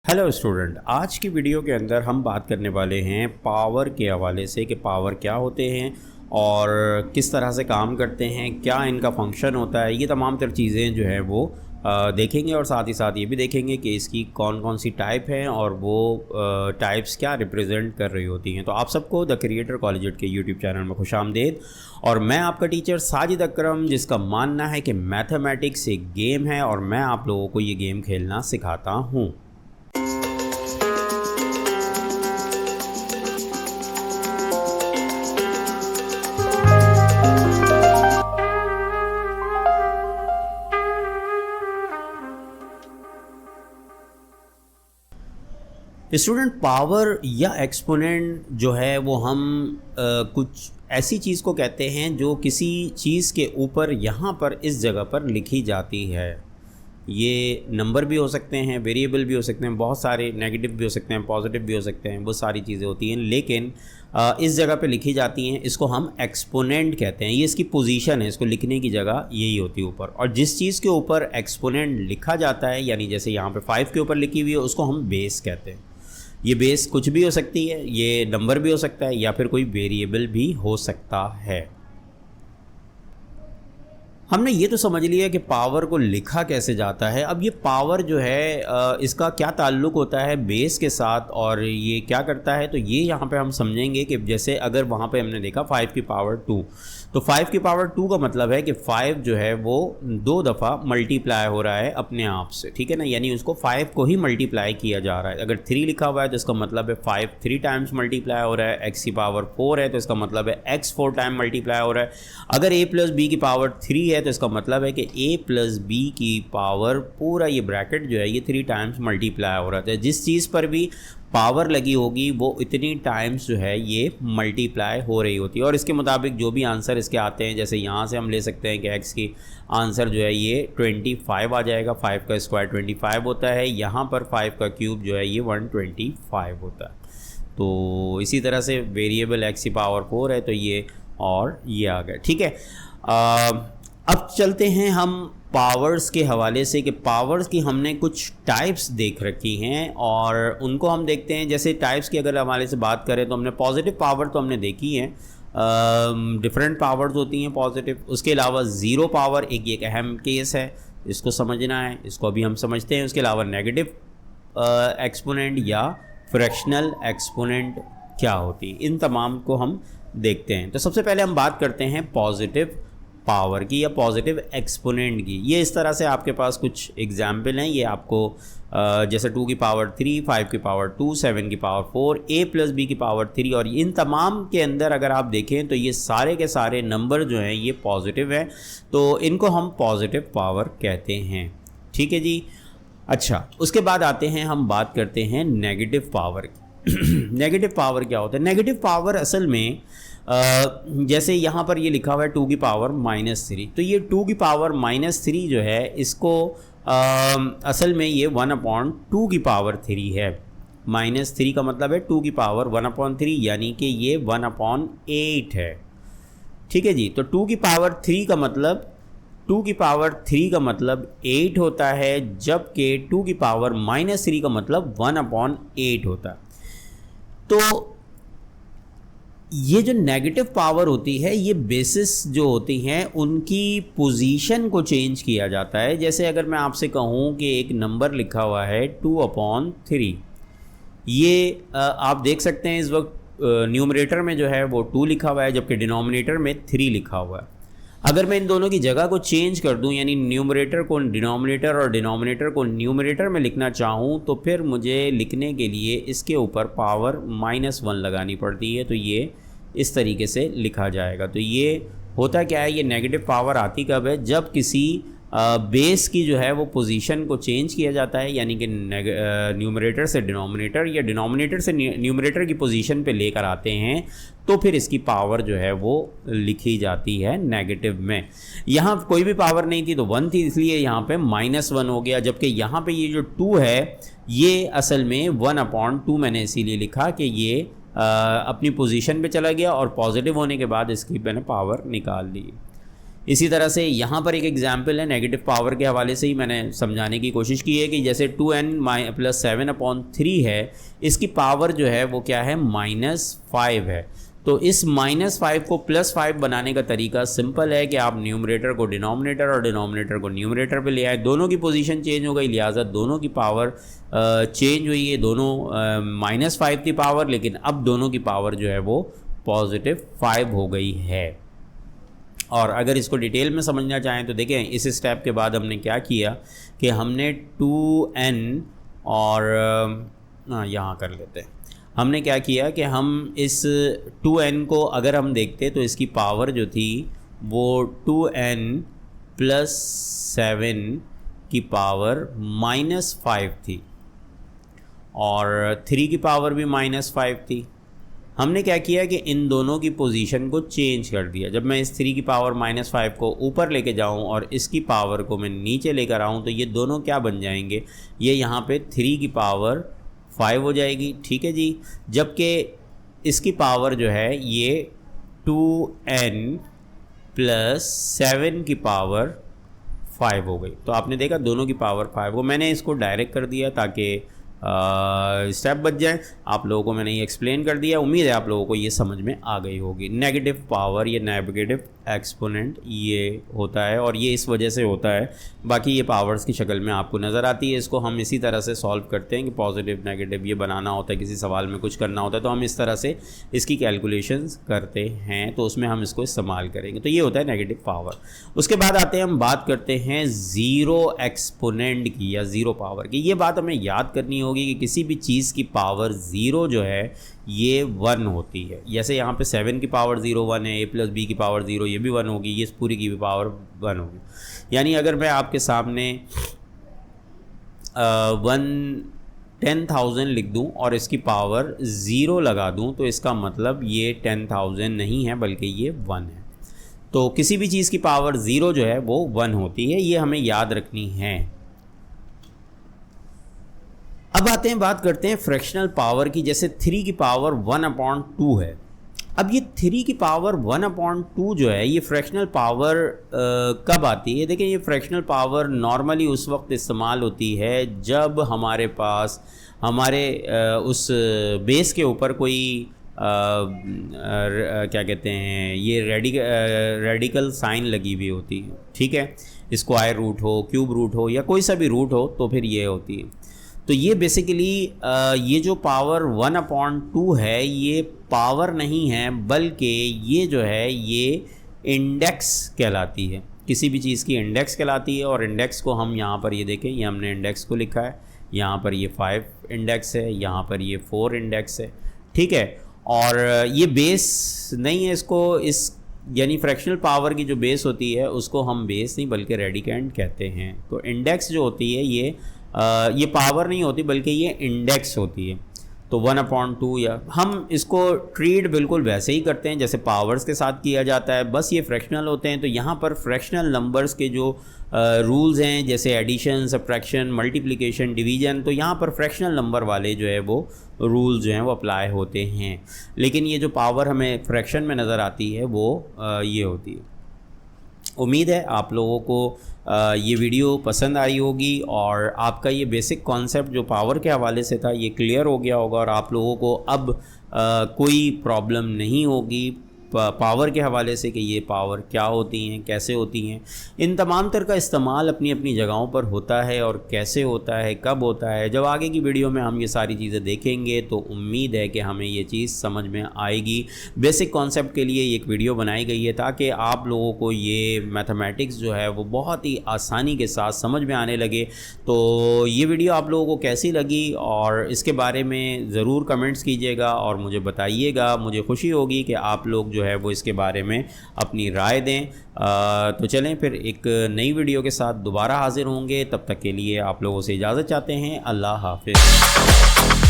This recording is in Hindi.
हेलो स्टूडेंट, आज की वीडियो के अंदर हम बात करने वाले हैं पावर के हवाले से कि पावर क्या होते हैं और किस तरह से काम करते हैं, क्या इनका फंक्शन होता है। ये तमाम तर चीज़ें जो है वो देखेंगे और साथ ही साथ ये भी देखेंगे कि इसकी कौन कौन सी टाइप हैं और वो टाइप्स क्या रिप्रेजेंट कर रही होती हैं। तो आप सबको द क्रिएटर कॉलेज के यूट्यूब चैनल में खुशामदीद। और मैं आपका टीचर साजिद अकरम, जिसका मानना है कि मैथमेटिक्स एक गेम है और मैं आप लोगों को ये गेम खेलना सिखाता हूँ। स्टूडेंट, पावर या एक्सपोनेंट जो है वो हम कुछ ऐसी चीज़ को कहते हैं जो किसी चीज़ के ऊपर यहाँ पर इस जगह पर लिखी जाती है। ये नंबर भी हो सकते हैं, वेरिएबल भी हो सकते हैं, बहुत सारे नेगेटिव भी हो सकते हैं, पॉजिटिव भी हो सकते हैं, बहुत सारी चीज़ें होती हैं, लेकिन इस जगह पे लिखी जाती हैं। इसको हम एक्सपोनेंट कहते हैं। ये इसकी पोजीशन है, इसको लिखने की जगह यही होती है ऊपर। और जिस चीज़ के ऊपर एक्सपोनेंट लिखा जाता है, यानी जैसे यहाँ पे 5 के ऊपर लिखी हुई है, उसको हम बेस कहते हैं। ये बेस कुछ भी हो सकती है, ये नंबर भी हो सकता है या फिर कोई वेरिएबल भी हो सकता है। हमने ये तो समझ लिया कि पावर को लिखा कैसे जाता है। अब ये पावर जो है इसका क्या ताल्लुक़ होता है बेस के साथ और ये क्या करता है, तो ये यहाँ पे हम समझेंगे कि जैसे अगर वहाँ पे हमने देखा 5 की पावर 2, तो 5 की पावर 2 का मतलब है कि 5 जो है वो 2 दफ़ा मल्टीप्लाई हो रहा है अपने आप से, ठीक है ना। यानी उसको 5 को ही मल्टीप्लाई किया जा रहा है। अगर 3 लिखा हुआ है तो इसका मतलब है 5 3 टाइम्स मल्टीप्लाई हो रहा है। x की पावर 4 है तो इसका मतलब है x 4 टाइम मल्टीप्लाई हो रहा है। अगर a प्लस बी की पावर 3 है तो इसका मतलब है कि a प्लस बी की पावर पूरा ये ब्रैकेट जो है ये 3 टाइम्स मल्टीप्लाई हो रहा है। जिस चीज़ पर भी पावर लगी होगी वो इतनी टाइम्स जो है ये मल्टीप्लाई हो रही होती है। और इसके मुताबिक जो भी आंसर इसके आते हैं, जैसे यहाँ से हम ले सकते हैं कि x की आंसर जो है ये 25 आ जाएगा। 5 का स्क्वायर 25 होता है। यहाँ पर 5 का क्यूब जो है ये 125 होता है। तो इसी तरह से वेरिएबल x की पावर 4 है तो ये और ये आ गया, ठीक है। अब चलते हैं हम पावर्स के हवाले से कि पावर्स की हमने कुछ टाइप्स देख रखी हैं और उनको हम देखते हैं। जैसे टाइप्स की अगर हवाले से बात करें तो हमने पॉजिटिव पावर तो हमने देखी है, डिफरेंट पावर्स होती हैं पॉजिटिव। उसके अलावा ज़ीरो पावर एक अहम केस है, इसको समझना है, इसको अभी हम समझते हैं। उसके अलावा नेगेटिव एक्सपोनेंट या फ्रैक्शनल एक्सपोनेंट क्या होती है, इन तमाम को हम देखते हैं। तो सबसे पहले हम बात करते हैं पॉजिटिव पावर की या पॉजिटिव एक्सपोनेंट की। ये इस तरह से आपके पास कुछ एग्जाम्पल हैं। ये आपको जैसे 2 की पावर 3, 5 की पावर 2, 7 की पावर 4, a प्लस बी की पावर 3, और इन तमाम के अंदर अगर आप देखें तो ये सारे के सारे नंबर जो हैं ये पॉजिटिव हैं, तो इनको हम पॉजिटिव पावर कहते हैं, ठीक है जी। अच्छा, उसके बाद आते हैं, हम बात करते हैं नेगेटिव पावर की। नेगेटिव पावर क्या होता है? नेगेटिव पावर असल में जैसे यहाँ पर ये लिखा हुआ है 2 की पावर -3, तो ये 2 की पावर -3 जो है इसको असल में ये 1/2 की पावर 3 है। -3 का मतलब है 2 की पावर 1/3, यानी कि ये 1/8 है, ठीक है जी। तो 2 की पावर 3 का मतलब 2 की पावर 3 का मतलब 8 होता है, जबकि 2 की पावर -3 का मतलब 1/8 होता है। तो ये जो नेगेटिव पावर होती है ये बेसिस जो होती हैं उनकी पोजीशन को चेंज किया जाता है। जैसे अगर मैं आपसे कहूँ कि एक नंबर लिखा हुआ है 2/3, ये आप देख सकते हैं इस वक्त न्यूमरेटर में जो है वो 2 लिखा हुआ है, जबकि डिनोमिनेटर में 3 लिखा हुआ है। अगर मैं इन दोनों की जगह को चेंज कर दूं, यानी न्यूमरेटर को डिनोमिनेटर और डिनोमिनेटर को न्यूमरेटर में लिखना चाहूं, तो फिर मुझे लिखने के लिए इसके ऊपर पावर -1 लगानी पड़ती है। तो ये इस तरीके से लिखा जाएगा। तो ये होता क्या है, ये नेगेटिव पावर आती कब है? जब किसी बेस की जो है वो पोजीशन को चेंज किया जाता है, यानी कि न्यूमरेटर से डिनोमिनेटर या डिनोमिनेटर से न्यूमरेटर की पोजीशन पे लेकर आते हैं, तो फिर इसकी पावर जो है वो लिखी जाती है नेगेटिव में। यहाँ कोई भी पावर नहीं थी तो 1 थी, इसलिए यहाँ पे -1 हो गया। जबकि यहाँ पे ये जो 2 है ये असल में 1/2 मैंने इसीलिए लिखा कि ये अपनी पोजीशन पे चला गया और पॉजिटिव होने के बाद इसकी मैंने पावर निकाल ली। इसी तरह से यहाँ पर एक एग्जाम्पल है, नेगेटिव पावर के हवाले से ही मैंने समझाने की कोशिश की है कि जैसे 2n + 7/3 है, इसकी पावर जो है वो क्या है, -5 है। तो इस -5 को +5 बनाने का तरीका सिंपल है कि आप न्यूमरेटर को डिनोमिनेटर और डिनोमिनेटर को न्यूमरेटर पे ले आए। दोनों की पोजीशन चेंज हो गई, लिहाजा दोनों की पावर चेंज हुई है। दोनों -5 थी पावर, लेकिन अब दोनों की पावर जो है वो +5 हो गई है। और अगर इसको डिटेल में समझना चाहें तो देखें, इस स्टेप के बाद हमने क्या किया कि हमने 2n और यहाँ कर लेते हैं, हमने क्या किया कि हम इस 2n को अगर हम देखते तो इसकी पावर जो थी वो 2n + 7 की पावर -5 थी और 3 की पावर भी -5 थी। हमने क्या किया कि इन दोनों की पोजीशन को चेंज कर दिया। जब मैं इस 3 की पावर -5 को ऊपर लेके जाऊं और इसकी पावर को मैं नीचे लेकर आऊं तो ये दोनों क्या बन जाएंगे, ये यहाँ पे 3 की पावर 5 हो जाएगी, ठीक है जी। जबकि इसकी पावर जो है ये 2n + 7 की पावर 5 हो गई। तो आपने देखा दोनों की पावर 5 हो। मैंने इसको डायरेक्ट कर दिया ताकि स्टेप बच जाए। आप लोगों को मैंने ये एक्सप्लेन कर दिया, उम्मीद है आप लोगों को ये समझ में आ गई होगी। नेगेटिव पावर या नेगेटिव एक्सपोनेंट ये होता है और ये इस वजह से होता है, बाकी ये पावर्स की शक्ल में आपको नज़र आती है। इसको हम इसी तरह से सॉल्व करते हैं कि पॉजिटिव नेगेटिव ये बनाना होता है, किसी सवाल में कुछ करना होता है तो हम इस तरह से इसकी कैलकुलेशंस करते हैं, तो उसमें हम इसको इस्तेमाल करेंगे। तो ये होता है नेगेटिव पावर। उसके बाद आते हैं, हम बात करते हैं ज़ीरो एक्सपोनेंट की या ज़ीरो पावर की। ये बात हमें याद करनी होगी कि किसी भी चीज़ की पावर ज़ीरो जो है ये 1 होती है। जैसे यहाँ पे 7 की पावर 0 1 है, a + b की पावर 0 ये भी 1 होगी, ये पूरी की भी पावर 1 होगी। यानी अगर मैं आपके सामने 10,000 लिख दूँ और इसकी पावर 0 लगा दूँ तो इसका मतलब ये 10,000 नहीं है बल्कि ये 1 है। तो किसी भी चीज़ की पावर 0 जो है वो 1 होती है, ये हमें याद रखनी है। अब आते हैं, बात करते हैं फ्रैक्शनल पावर की। जैसे 3 की पावर 1/2 है। अब ये 3 की पावर 1/2 जो है ये फ्रैक्शनल पावर कब आती है? देखिए, ये फ्रैक्शनल पावर नॉर्मली उस वक्त इस्तेमाल होती है जब हमारे पास हमारे उस बेस के ऊपर कोई क्या कहते हैं, ये रेडिकल साइन लगी हुई होती है, ठीक है। स्क्वायर रूट हो, क्यूब रूट हो या कोई सा भी रूट हो तो फिर ये होती है। तो ये बेसिकली ये जो पावर 1/2 है ये पावर नहीं है बल्कि ये जो है ये इंडेक्स कहलाती है। किसी भी चीज़ की इंडेक्स कहलाती है और इंडेक्स को हम यहाँ पर ये देखें, ये हमने इंडेक्स को लिखा है, यहाँ पर ये 5 इंडेक्स है, यहाँ पर ये 4 इंडेक्स है, ठीक है। और ये बेस नहीं है, इसको इस यानी फ्रैक्शनल पावर की जो बेस होती है उसको हम बेस नहीं बल्कि रेडिकेंड कहते हैं। तो इंडेक्स जो होती है ये पावर नहीं होती बल्कि ये इंडेक्स होती है। तो 1/2 या हम इसको ट्रीट बिल्कुल वैसे ही करते हैं जैसे पावर्स के साथ किया जाता है, बस ये फ्रैक्शनल होते हैं। तो यहाँ पर फ्रैक्शनल नंबर्स के जो रूल्स हैं जैसे एडिशन, सब्ट्रैक्शन, मल्टीप्लिकेशन, डिवीजन, तो यहाँ पर फ्रैक्शनल नंबर वाले जो है वो रूल्स जो हैं वो अप्लाई होते हैं। लेकिन ये जो पावर हमें फ्रैक्शन में नज़र आती है वो ये होती है। उम्मीद है आप लोगों को ये वीडियो पसंद आई होगी और आपका ये बेसिक कॉन्सेप्ट जो पावर के हवाले से था ये क्लियर हो गया होगा और आप लोगों को अब कोई प्रॉब्लम नहीं होगी पावर के हवाले से कि ये पावर क्या होती हैं, कैसे होती हैं। इन तमाम तर का इस्तेमाल अपनी अपनी जगहों पर होता है और कैसे होता है, कब होता है। जब आगे की वीडियो में हम ये सारी चीज़ें देखेंगे तो उम्मीद है कि हमें ये चीज़ समझ में आएगी। बेसिक कॉन्सेप्ट के लिए एक वीडियो बनाई गई है ताकि आप लोगों को ये मैथमेटिक्स जो है वो बहुत ही आसानी के साथ समझ में आने लगे। तो ये वीडियो आप लोगों को कैसी लगी और इसके बारे में ज़रूर कमेंट्स कीजिएगा और मुझे बताइएगा। मुझे खुशी होगी कि आप लोग जो है वो इसके बारे में अपनी राय दें। तो चलें फिर एक नई वीडियो के साथ दोबारा हाजिर होंगे। तब तक के लिए आप लोगों से इजाज़त चाहते हैं। अल्लाह हाफ़िज़।